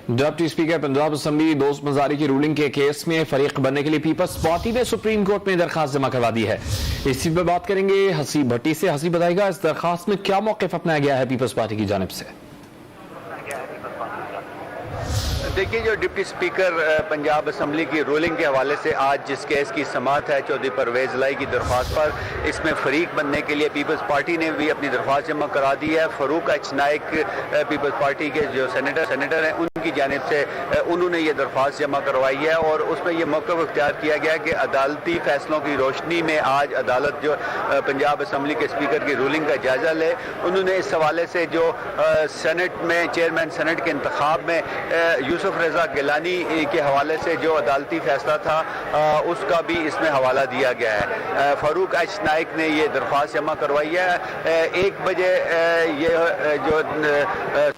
Deputy speaker Punjab assembly दोस्त मजारी की ruling के केस में फरीक बनने के लिए पीपल्स पार्टी ने सुप्रीम कोर्ट में दरखास्त जमा करवा दी है। इस चीज पर बात करेंगे हसीब भट्टी से। हसीब बताएगा इस दरखास्त में क्या मौक़िफ़ अपनाया गया है पीपल्स पार्टी की जानिब से। देखिए, जो डिप्टी स्पीकर पंजाब असम्बली की रूलिंग के हवाले से आज जिस केस की समाअत है चौधरी परवेज़ लाई की दरख्वास्त पर, इसमें फरीक बनने के लिए पीपल्स पार्टी ने भी अपनी दरख्वास्त जमा करा दी है। फ़रूक एच नाइक पीपल्स पार्टी के जो सेनेटर हैं उनकी जानिब से उन्होंने ये दरख्वास्त जमा करवाई है और उसमें यह मौक़िफ़ इख्तियार किया गया कि अदालती फैसलों की रोशनी में आज अदालत जो पंजाब असम्बली के स्पीकर की रूलिंग का जायज़ा ले। उन्होंने इस हवाले से जो सेनेट में चेयरमैन सेनेट के इंतखाब में यूसुफ रज़ा गिलानी के हवाले से जो अदालती फैसला था उसका भी इसमें हवाला दिया गया है। फ़रूक एच नाइक ने ये दरख्वास्त जमा करवाई है। 1 बजे ये जो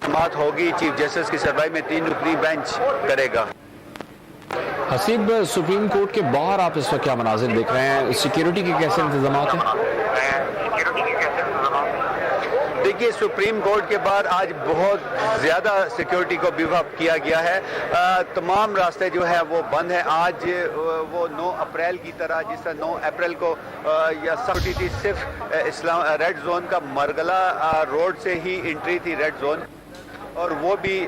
समाअत होगी चीफ जस्टिस की सरबराही में 3 रुकनी बेंच करेगा। हसीब, सुप्रीम कोर्ट के बाहर आप इस वक्त क्या मनाजिर देख रहे हैं? सिक्योरिटी के कैसे इंतजाम हैं? देखिए, सुप्रीम कोर्ट के बाहर आज बहुत ज़्यादा सिक्योरिटी को बीफ अप किया गया है। तमाम रास्ते जो है वो बंद हैं। आज वो 9 अप्रैल की तरह, जिस तरह 9 अप्रैल को या सख्ती थी, सिर्फ रेड जोन का मरगला रोड से ही एंट्री थी रेड जोन, और वो भी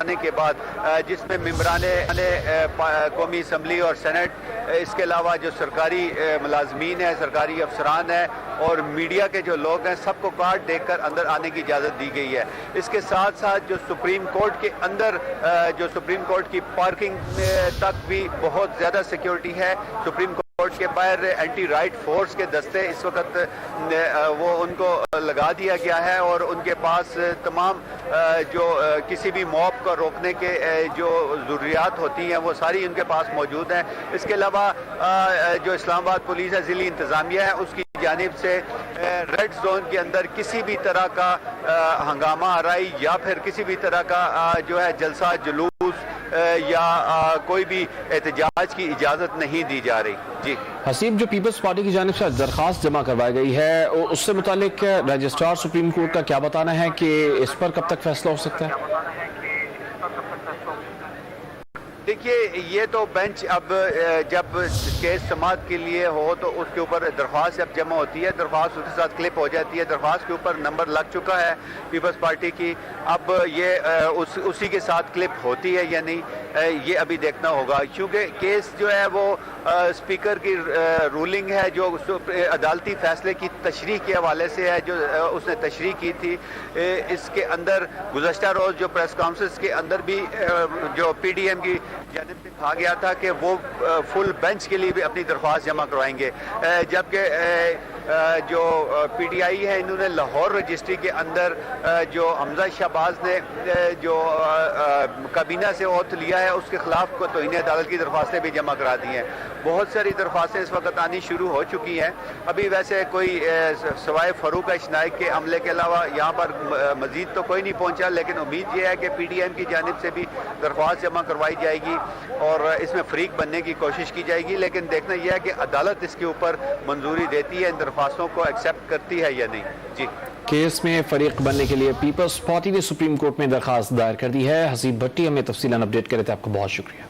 आने के बाद जिसमें मेंबरान कौमी असम्बली और सेनेट, इसके अलावा जो सरकारी मुलाजमीन है, सरकारी अफसरान है और मीडिया के जो लोग हैं, सबको कार्ड देकर अंदर आने की इजाज़त दी गई है। इसके साथ साथ जो सुप्रीम कोर्ट के अंदर जो सुप्रीम कोर्ट की पार्किंग तक भी बहुत ज़्यादा सिक्योरिटी है। सुप्रीम कोर्ट के बाहर एंटी राइट फोर्स के दस्ते इस वक्त वो उनको लगा दिया गया है और उनके पास तमाम जो किसी भी मॉब को रोकने के जो ज़रूरियात होती हैं वो सारी उनके पास मौजूद हैं। इसके अलावा जो इस्लामाबाद पुलिस है, ज़िली इंतज़ामिया है, उसकी जानिब से रेड जोन के अंदर किसी भी तरह का हंगामा आराई या फिर किसी भी तरह का जो है जलसा जुलूस या कोई भी एहतजाज की इजाज़त नहीं दी जा रही। जी हसीब, जो पीपल्स पार्टी की जानिब से दरखास्त जमा करवाई गई है उससे मुतालिक रजिस्ट्रार सुप्रीम कोर्ट का क्या बताना है कि इस पर कब तक फैसला हो सकता है? देखिए, ये तो बेंच अब जब केस समाअत के लिए हो तो उसके ऊपर दरख्वास्त जब जमा होती है, दरख्वास्त उसके साथ क्लिप हो जाती है। दरख्वास्त के ऊपर नंबर लग चुका है पीपल्स पार्टी की। अब ये उसी के साथ क्लिप होती है या नहीं, ये अभी देखना होगा, क्योंकि केस जो है वो स्पीकर की रूलिंग है जो अदालती फैसले की तशरीह के हवाले से है, जो उसने तशरीह की थी। इसके अंदर गुज़श्ता रोज़ जो प्रेस कॉन्फ्रेंस के अंदर भी जो PDM की जानिब से कहा गया था कि वो फुल बेंच के लिए भी अपनी दरख्वास्त जमा करवाएंगे, जबकि जो PTI है इन्होंने लाहौर रजिस्ट्री के अंदर जो हमजा शहबाज ने जो काबीना से ओथ लिया है उसके खिलाफ को तौहीन अदालत की दरख्वास्तें भी जमा करा दी हैं। बहुत सारी दरख्वास्तें इस वक्त आनी शुरू हो चुकी हैं। अभी वैसे कोई सवाए फ़रूक एच नाइक के अमले के अलावा यहाँ पर मजीद तो कोई नहीं पहुँचा, लेकिन उम्मीद ये है कि PDM की जानिब से भी दरख्वास्त जमा करवाई जाएगी और इसमें फरीक बनने की कोशिश की जाएगी। लेकिन देखना यह है कि अदालत इसके ऊपर मंजूरी देती है, इन दरख्वास्तों को एक्सेप्ट करती है या नहीं। जी, केस में फरीक बनने के लिए पीपल्स पार्टी ने सुप्रीम कोर्ट में दरखास्त दायर कर दी है। हसीब भट्टी हमें तफसीलन अपडेट करे थे, आपको बहुत शुक्रिया।